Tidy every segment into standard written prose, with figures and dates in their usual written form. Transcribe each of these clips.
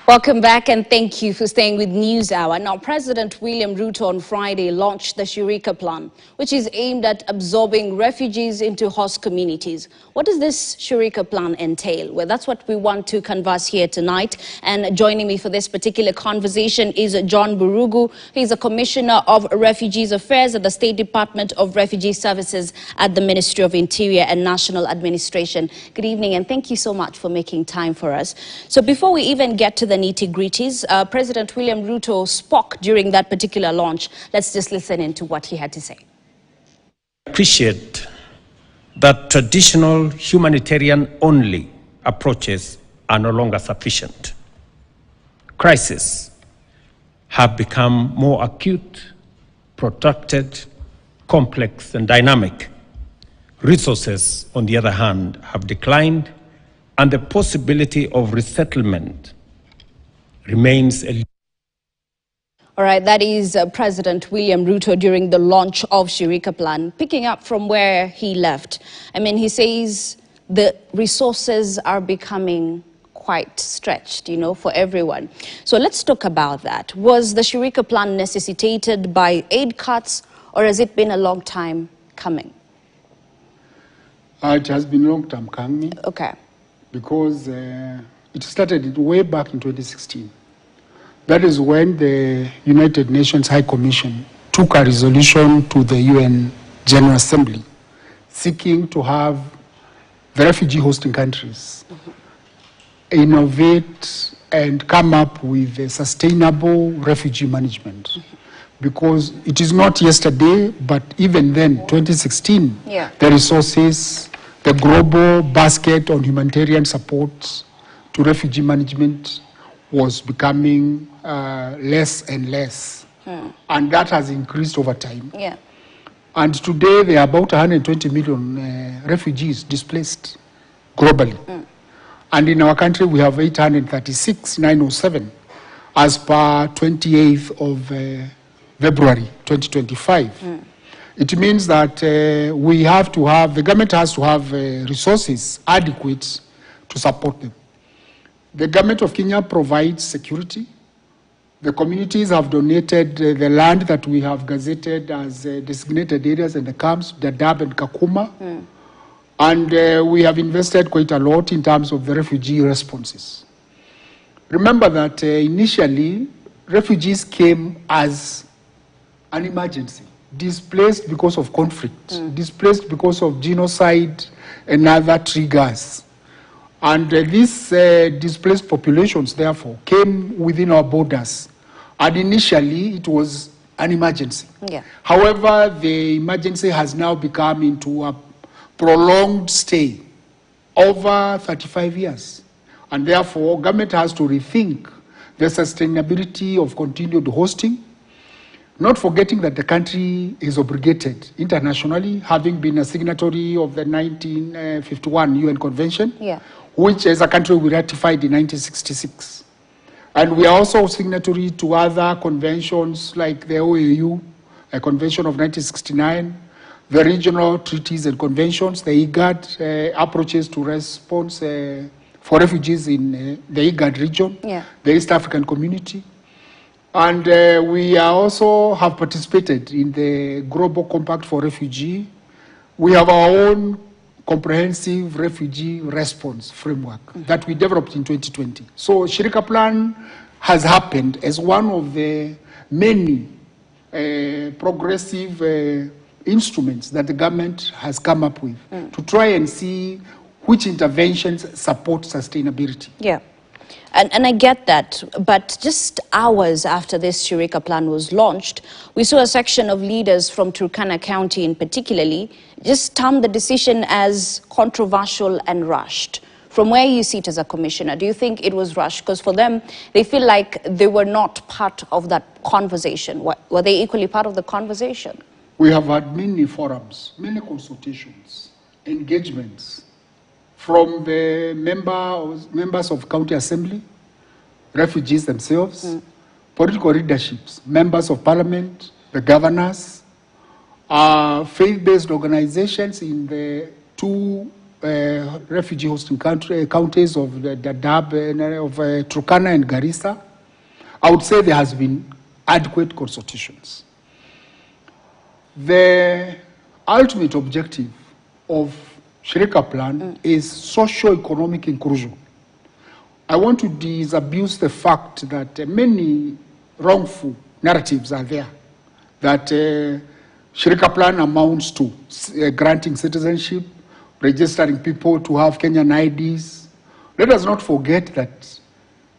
Welcome back and thank you for staying with News Hour. Now, President William Ruto on Friday launched the Shirika plan, which is aimed at absorbing refugees into host communities. What does this Shirika plan entail? Well, that's what we want to converse here tonight. And joining me for this particular conversation is John Burugu. He's a Commissioner of Refugees Affairs at the State Department of Refugee Services at the Ministry of Interior and National Administration. Good evening and thank you so much for making time for us. So before we even get to the nitty-gritties, President William Ruto spoke during that particular launch. Let's just listen into what he had to say. Appreciate that traditional humanitarian-only approaches are no longer sufficient. Crises have become more acute, protracted, complex, and dynamic. Resources, on the other hand, have declined, and the possibility of resettlement remains a... All right, that is President William Ruto during the launch of Shirika Plan, picking up from where he left. I mean, he says the resources are becoming quite stretched, for everyone. So let's talk about that. Was the Shirika Plan necessitated by aid cuts, or has it been a long time coming? It has been a long time coming. Okay. Because it started way back in 2016. That is when the United Nations High Commission took a resolution to the UN General Assembly seeking to have the refugee hosting countries innovate and come up with a sustainable refugee management. Because it is not yesterday, but even then, 2016, the resources, the global basket on humanitarian support to refugee management was becoming less and less. And that has increased over time. And today there are about 120 million refugees displaced globally. And in our country we have 836,907 as per 28th of February 2025. It means that we have to have, the government has to have resources adequate to support them. The government of Kenya provides security. The communities have donated the land that we have gazetted as designated areas and the camps, Dadaab and Kakuma. And we have invested quite a lot in terms of the refugee responses. Remember that initially, refugees came as an emergency, displaced because of conflict, displaced because of genocide and other triggers. And these displaced populations, therefore, came within our borders. And initially, it was an emergency. However, the emergency has now become into a prolonged stay over 35 years. And therefore, government has to rethink the sustainability of continued hosting, not forgetting that the country is obligated internationally, having been a signatory of the 1951 UN Convention, which as a country we ratified in 1966. And we are also signatory to other conventions like the OAU, a convention of 1969, the regional treaties and conventions, the IGAD approaches to response for refugees in the IGAD region, the East African Community. And we also have participated in the Global Compact for Refugee. We have our own comprehensive refugee response framework that we developed in 2020. So Shirika Plan has happened as one of the many progressive instruments that the government has come up with to try and see which interventions support sustainability. And I get that, but just hours after this Shirika Plan was launched, we saw a section of leaders from Turkana County in particularly just term the decision as controversial and rushed. From where you sit as a commissioner, do you think it was rushed? Because for them, they feel like they were not part of that conversation. Were they equally part of the conversation? We have had many forums, many consultations, engagements from the members of county assembly, refugees themselves, political leaderships, members of parliament, the governors, faith-based organizations in the two refugee hosting counties of the Dadaab, of Turkana and Garissa, I would say there has been adequate consultations. The ultimate objective of Shirika plan is socio-economic inclusion. I want to disabuse the fact that many wrongful narratives are there, that Shirika plan amounts to granting citizenship, registering people to have Kenyan IDs. Let us not forget that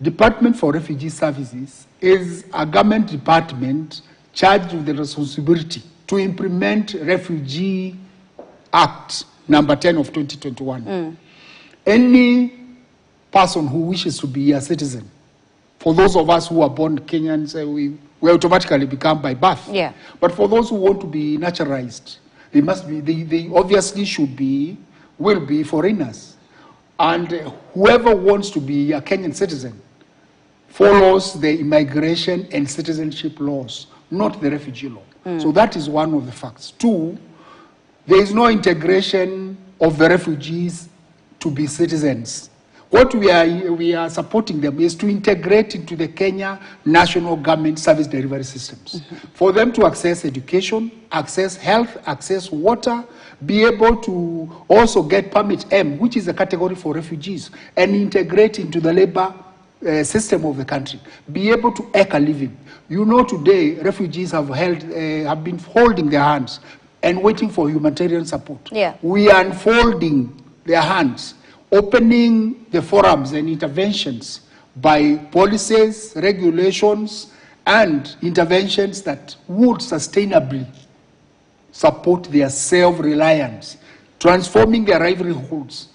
Department for Refugee Services is a government department charged with the responsibility to implement Refugee Act number 10 of 2021. Any person who wishes to be a citizen, for those of us who are born Kenyans, we automatically become by birth. Yeah. But for those who want to be naturalized, they must be, they obviously will be foreigners. And whoever wants to be a Kenyan citizen follows the immigration and citizenship laws, not the refugee law. So that is one of the facts. Two, there is no integration of the refugees to be citizens. What we are supporting them is to integrate into the Kenya national government service delivery systems. For them to access education, access health, access water, be able to also get permit M, which is a category for refugees, and integrate into the labor system of the country, be able to make a living. You know, today refugees have been holding their hands and waiting for humanitarian support. Yeah. We are unfolding their hands, opening the forums and interventions by policies, regulations, and interventions that would sustainably support their self-reliance, transforming their livelihoods,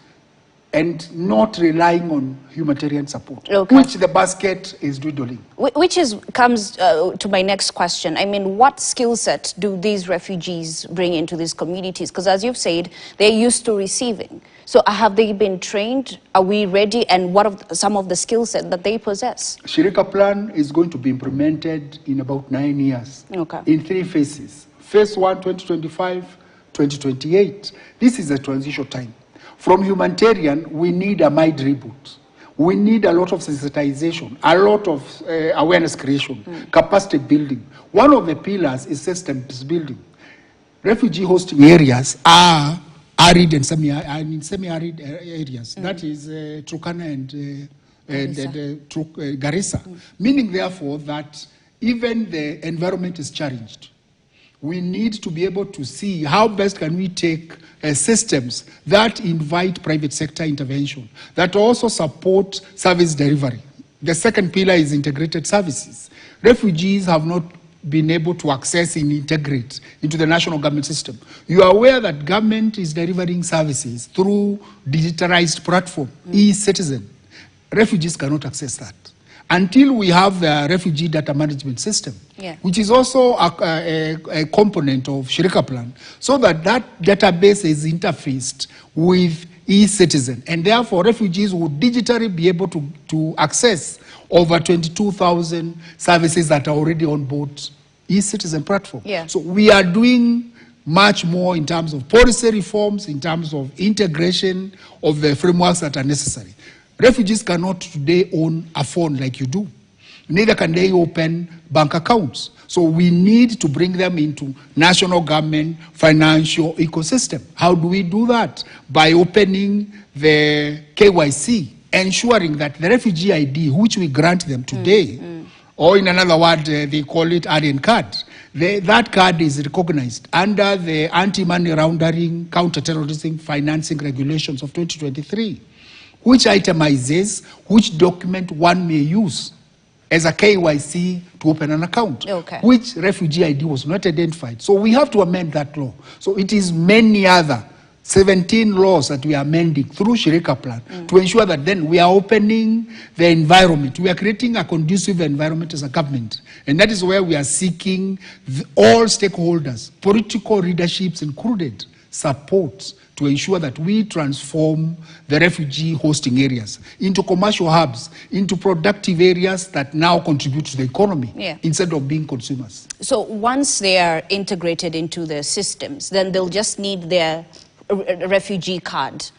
and not relying on humanitarian support, which the basket is dwindling. Which comes to my next question. I mean, what skill set do these refugees bring into these communities? Because as you've said, they're used to receiving. So have they been trained? Are we ready? And what are some of the skill set that they possess? Shirika plan is going to be implemented in about 9 years, in 3 phases. Phase 1, 2025, 2028. This is a transition time. From humanitarian, we need a mind reboot. We need a lot of sensitization, a lot of awareness creation, capacity building. One of the pillars is systems building. Refugee hosting areas are arid and semi-arid areas. That is Turkana and Garissa. Meaning, therefore, that even the environment is challenged. We need to be able to see how best can we take systems that invite private sector intervention, that also support service delivery. The second pillar is integrated services. Refugees have not been able to access and integrate into the national government system. You are aware that government is delivering services through digitalized platform, e-citizen. Refugees cannot access that until we have the refugee data management system, which is also a component of Shirika plan, so that that database is interfaced with e-citizen, and therefore refugees would digitally be able to access over 22,000 services that are already on board e-citizen platform. So we are doing much more in terms of policy reforms, in terms of integration of the frameworks that are necessary. Refugees cannot today own a phone like you do. Neither can they open bank accounts. So we need to bring them into national government financial ecosystem. How do we do that? By opening the KYC, ensuring that the refugee ID, which we grant them today, or in another word, they call it ADN card, that card is recognized under the anti-money laundering, counter-terrorism financing regulations of 2023. Which itemizes which document one may use as a KYC to open an account, which refugee ID was not identified. So we have to amend that law. So it is many other 17 laws that we are amending through Shirika plan to ensure that then we are opening the environment. We are creating a conducive environment as a government. And that is where we are seeking all stakeholders, political leaderships included, support to ensure that we transform the refugee hosting areas into commercial hubs, into productive areas that now contribute to the economy instead of being consumers. So once they are integrated into the systems, then they'll just need their refugee card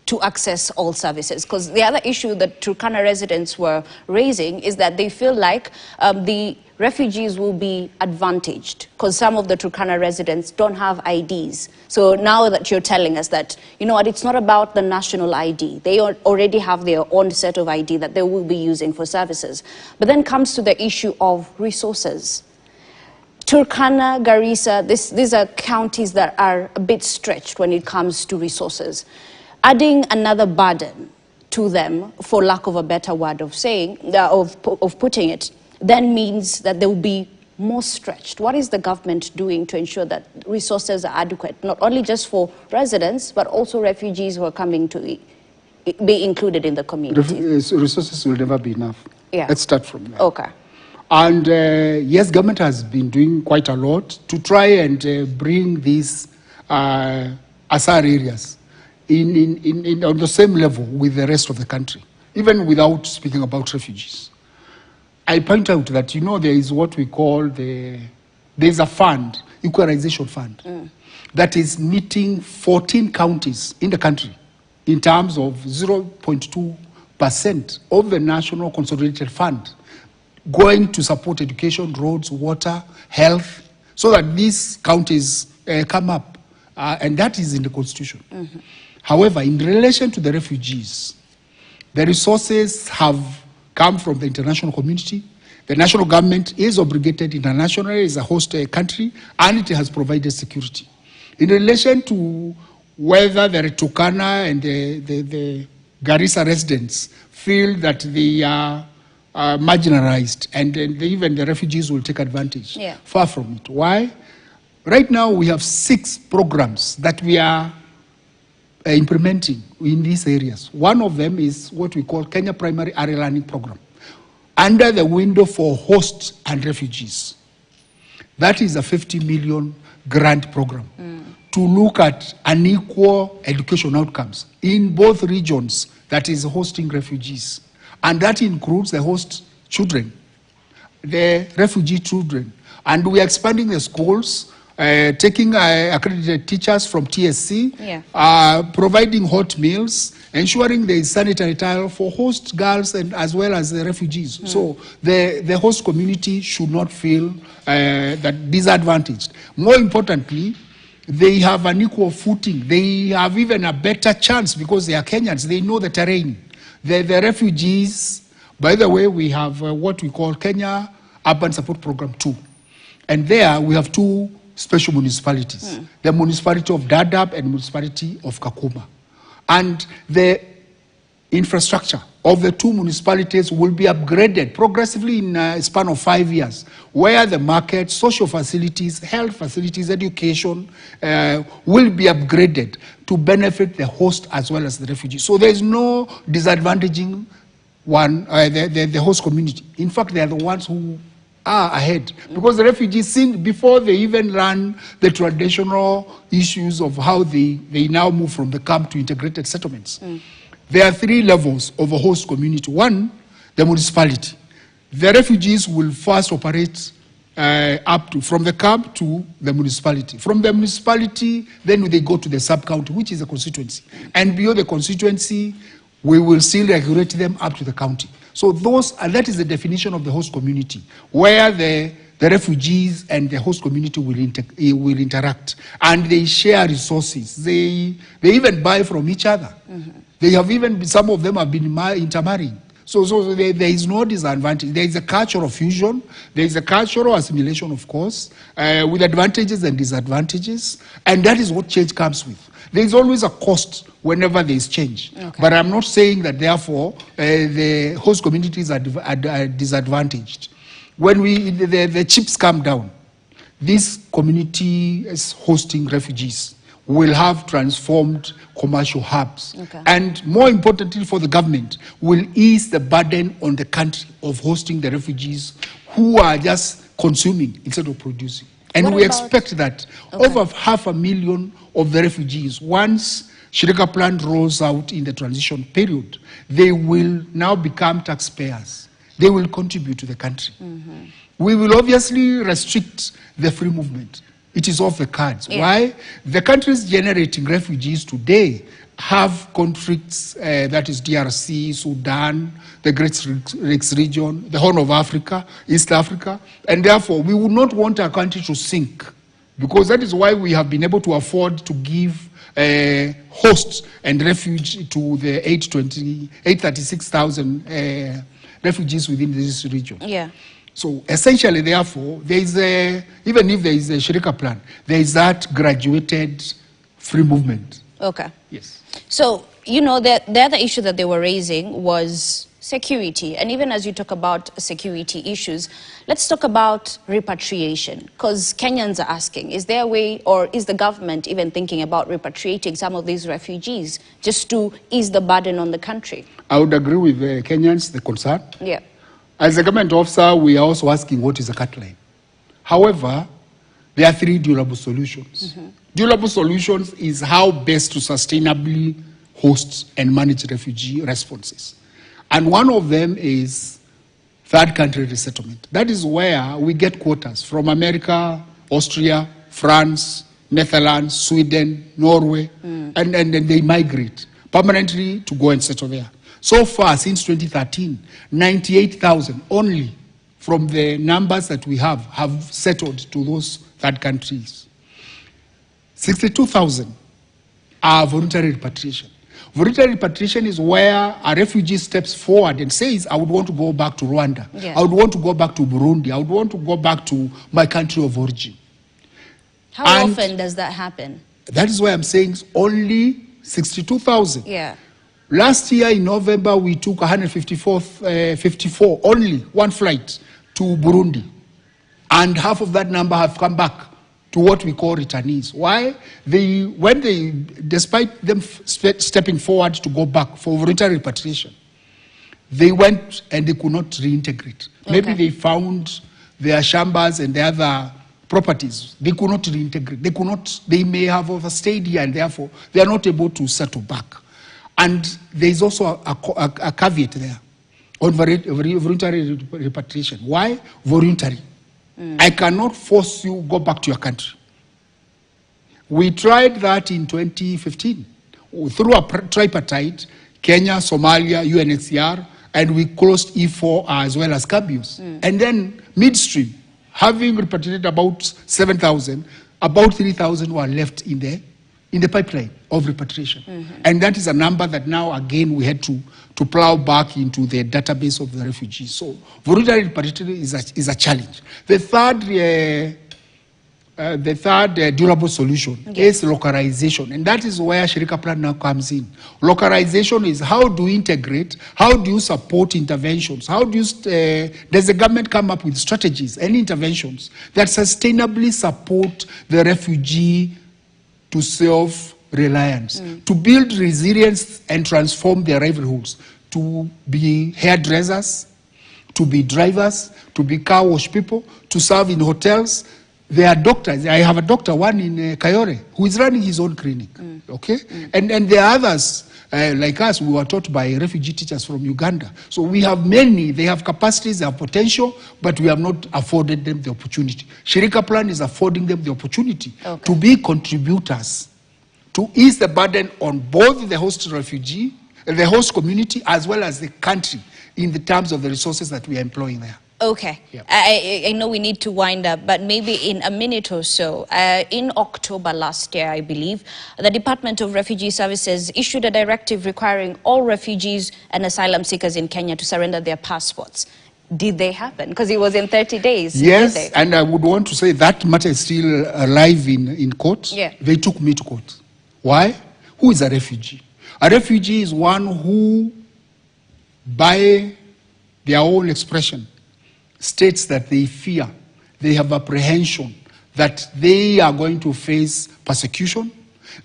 to access all services? Because the other issue that Turkana residents were raising is that they feel like the refugees will be advantaged because some of the Turkana residents don't have IDs. So now that you're telling us that, you know what, it's not about the national ID. They already have their own set of ID that they will be using for services. But then comes to the issue of resources. Turkana, Garissa, these are counties that are a bit stretched when it comes to resources. Adding another burden to them, for lack of a better word of saying, of putting it, then means that they will be more stretched. What is the government doing to ensure that resources are adequate, not only just for residents, but also refugees who are coming to be included in the community? Resources will never be enough. Yeah. Let's start from there. Okay. And yes, government has been doing quite a lot to try and bring these ASAR areas on the same level with the rest of the country, even without speaking about refugees. I point out that, you know, there is what we call there's a fund, equalization fund, that is meeting 14 counties in the country in terms of 0.2% of the national consolidated fund going to support education, roads, water, health, so that these counties come up. And that is in the constitution. However, in relation to the refugees, the resources have come from the international community. The national government is obligated internationally as a host country, and it has provided security. In relation to whether the Turkana and the Garissa residents feel that they are marginalized and even the refugees will take advantage, far from it. Why? Right now we have 6 programs that we are implementing in these areas. One of them is what we call Kenya Primary Early Learning Program, under the window for hosts and refugees. That is a 50 million grant program to look at unequal education outcomes in both regions that is hosting refugees. And that includes the host children, the refugee children. And we are expanding the schools, taking accredited teachers from TSC, providing hot meals, ensuring there is sanitary tile for host girls and as well as the refugees. So the host community should not feel that disadvantaged. More importantly, they have an equal footing. They have even a better chance because they are Kenyans. They know the terrain. The refugees, by the way, we have what we call Kenya Urban Support Program 2. And there we have 2 special municipalities, the municipality of Dadaab and municipality of Kakuma. And the infrastructure of the 2 municipalities will be upgraded progressively in a span of 5 years, where the market, social facilities, health facilities, education will be upgraded to benefit the host as well as the refugee. So there is no disadvantaging the host community. In fact, they are the ones who are ahead, because the refugees, before they even learn the traditional issues of how they now move from the camp to integrated settlements. There are 3 levels of a host community. One, the municipality. The refugees will first operate from the camp to the municipality. From the municipality, then they go to the sub-county, which is a constituency. And beyond the constituency, we will still regulate them up to the county. So that is the definition of the host community, where the refugees and the host community will interact, and they share resources. They even buy from each other. They have even, some of them have been intermarrying. So there is no disadvantage. There is a cultural fusion. There is a cultural assimilation, of course, with advantages and disadvantages. And that is what change comes with. There is always a cost whenever there is change. But I'm not saying that, therefore, the host communities are disadvantaged. When the chips come down, this community is hosting refugees will have transformed commercial hubs. And more importantly for the government, will ease the burden on the country of hosting the refugees who are just consuming instead of producing. And we expect that over 500,000 of the refugees, once Shirika plan rolls out in the transition period, they will now become taxpayers. They will contribute to the country. We will obviously restrict the free movement. It is off the cards. Why? The countries generating refugees today have conflicts, that is DRC, Sudan, the Great Lakes region, the Horn of Africa, East Africa, and therefore we would not want our country to sink, because that is why we have been able to afford to give hosts and refuge to the 836,000 refugees within this region. Yeah. So essentially, therefore, there is even if there is a Shirika plan, there is that graduated free movement. Okay. Yes. So, you know, the other issue that they were raising was security. And even as you talk about security issues, let's talk about repatriation. Because Kenyans are asking, is there a way, or is the government even thinking about repatriating some of these refugees just to ease the burden on the country? I would agree with Kenyans, the concern. Yeah. As a government officer, we are also asking what is the cut line. However, there are three durable solutions. Durable solutions is how best to sustainably host and manage refugee responses. And one of them is third country resettlement. That is where we get quotas from America, Austria, France, Netherlands, Sweden, Norway, and they migrate permanently to go and settle there. So far, since 2013, 98,000 only from the numbers that we have settled to those third countries. 62,000 are voluntary repatriation. Voluntary repatriation is where a refugee steps forward and says, I would want to go back to Rwanda. Yeah. I would want to go back to Burundi. I would want to go back to my country of origin. How often does that happen? That is why I'm saying only 62,000. Yeah. Last year in November, we took 54 only one flight to Burundi. And half of that number have come back to what we call returnees. Why? Despite them stepping forward to go back for voluntary repatriation, they went and they could not reintegrate. Okay. Maybe they found their shambas and their other properties. They could not reintegrate. They may have overstayed here and therefore they are not able to settle back. And there is also a caveat there on voluntary repatriation. Why? Voluntary. I cannot force you to go back to your country. We tried that in 2015 through a tripartite, Kenya, Somalia, UNHCR, and we closed E4 as well as Cabios. And then midstream, having repatriated about 7,000, about 3,000 were left in the pipeline of repatriation. And that is a number that now, again, we had to plow back into the database of the refugees. So voluntary repatriation is a challenge. The third durable solution is localization. And that is where Shirika Plan now comes in. Localization is how do you integrate, how do you support interventions, how do you, does the government come up with strategies and interventions that sustainably support the refugee to self-reliance, to build resilience and transform their livelihoods, to be hairdressers, to be drivers, to be car wash people, to serve in hotels. There are doctors. I have a doctor, one in Kayore, who is running his own clinic. Okay? And there are others, like us, we were taught by refugee teachers from Uganda. So we have many, they have capacities, they have potential, but we have not afforded them the opportunity. Shirika Plan is affording them the opportunity to be contributors, to ease the burden on both the host refugee, the host community, as well as the country in the terms of the resources that we are employing there. Okay. Yeah. I know we need to wind up, but maybe in a minute or so. In October last year, I believe, the Department of Refugee Services issued a directive requiring all refugees and asylum seekers in Kenya to surrender their passports. Did they happen? Because it was in 30 days. Yes, and I would want to say that matter is still alive in court. Yeah. They took me to court. Why? Who is a refugee? A refugee is one who, by their own expression, states that they fear, they have apprehension that they are going to face persecution,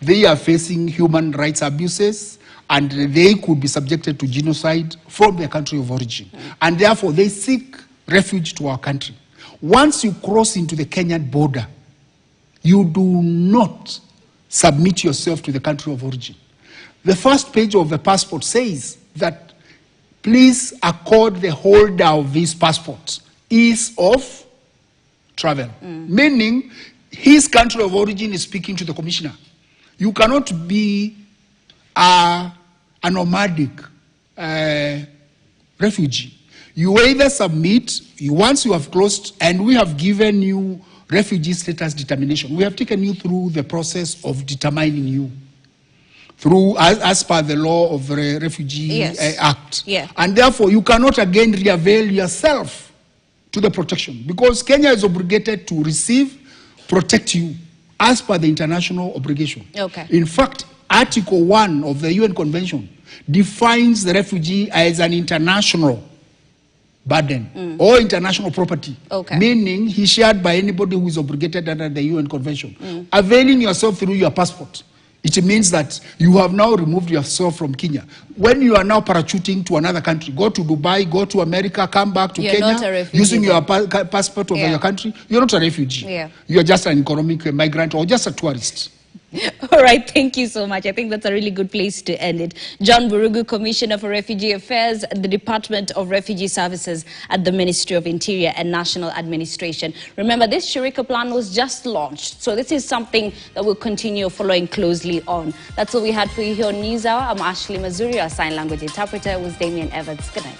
they are facing human rights abuses, and they could be subjected to genocide from their country of origin. And therefore, they seek refuge to our country. Once you cross into the Kenyan border, you do not submit yourself to the country of origin. The first page of the passport says that please accord the holder of this passport ease of travel. Meaning, his country of origin is speaking to the commissioner. You cannot be are a nomadic refugee. You either submit, once you have closed, and we have given you refugee status determination. We have taken you through the process of determining you, through as per the law of the Refugee Act. Yeah. And therefore, you cannot again reavail yourself to the protection, because Kenya is obligated to receive, protect you, as per the international obligation. Okay. In fact, Article 1 of the UN Convention defines the refugee as an international burden or international property, meaning he's shared by anybody who is obligated under the UN Convention. Availing yourself through your passport, it means that you have now removed yourself from Kenya. When you are now parachuting to another country, go to Dubai, go to America, come back to Kenya, using your passport of your country, you're not a refugee. You're just an economic migrant or just a tourist. All right, thank you so much. I think that's a really good place to end it. John Burugu, Commissioner for Refugee Affairs at the Department of Refugee Services at the Ministry of Interior and National Administration. Remember, this Shirika plan was just launched, so this is something that we'll continue following closely on. That's all we had for you here on NewsHour. I'm Ashley Mazuri. Our sign language interpreter was Damien Evans. Good night.